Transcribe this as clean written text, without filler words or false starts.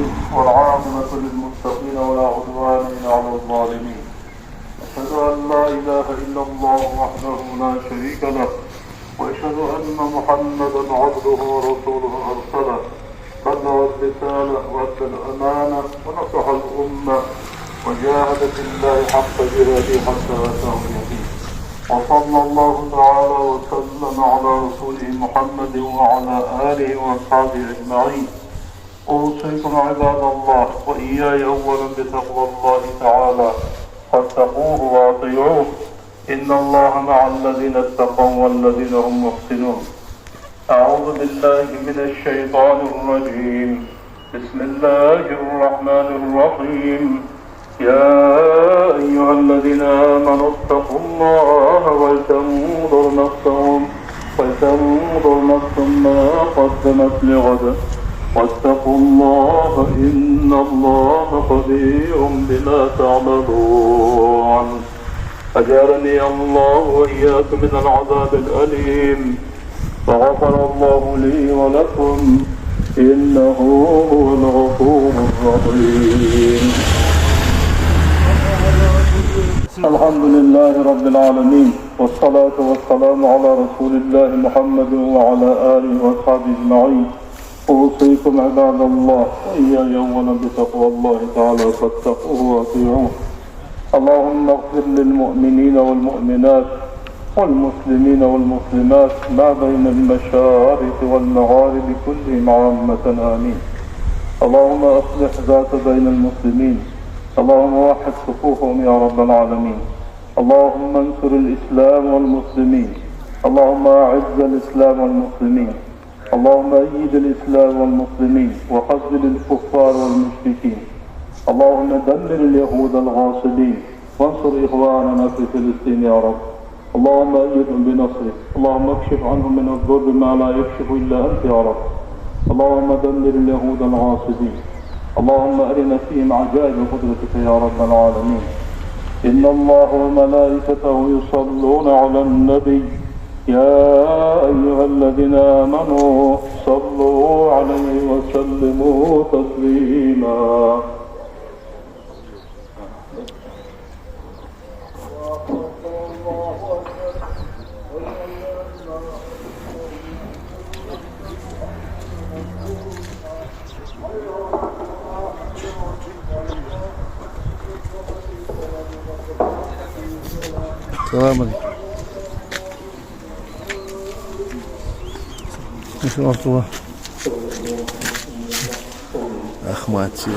العالمين والعاقبة للمتقين ولا عدوان إلا على الظالمين. أشهد أن لا إله إلا الله وحده لا شريك له وأشهد أن محمدا عبده ورسوله أرسله بلغ الرسالة وأدى الأمانة ونصح الأمة وجاهد في الله حق جهاده حتى أتاه اليقين. وصلى الله تعالى وسلم على رسوله محمد وعلى آله وأصحابه أجمعين. أوصيكم عباد الله وإياي أولا بتقوى الله تعالى فاتقوه وأطيعوه إن الله مع الذين اتقوا والذين هم محسنون. أعوذ بالله من الشيطان الرجيم. بسم الله الرحمن الرحيم. يا أيها الذين آمنوا اتقوا الله ولتنظر نفس ما قدمت لغد واتقوا الله إن الله خبير بما تعملون. أجارني الله وإياكم من العذاب الأليم فغفر الله لي ولكم إنه هو الغفور الرحيم. الحمد لله رب العالمين والصلاة والسلام على رسول الله محمد وعلى آله وصحبه أجمعين. أوصيكم عباد الله وإياي أولا بتقوى الله تعالى فاتقوه وأطيعوه. اللهم اغفر للمؤمنين والمؤمنات والمسلمين والمسلمات ما بين المشارق والمغارب كلهم عامة آمين. اللهم أصلح ذات بين المسلمين. اللهم وحد صفوفهم يا رب العالمين. اللهم انصر الإسلام والمسلمين. اللهم أعز الإسلام والمسلمين. اللهم أيد الإسلام والمسلمين وخذل الكفار والمشركين. اللهم دمر اليهود الغاصبين وانصر إخواننا في فلسطين يا رب. اللهم أيدهم بنصرك. اللهم اكشف عنهم من الضر ما لا يكشف إلا أنت يا رب. اللهم دمر اليهود الغاصبين. اللهم أرنا فيهم عجائب قدرتك يا رب العالمين. إن الله وملائكته يصلون على النبي يا أيها الذين آمنوا صلوا عليه وسلموا تسليما. السلام عليكم. ورحمة الله. أخ ماتي.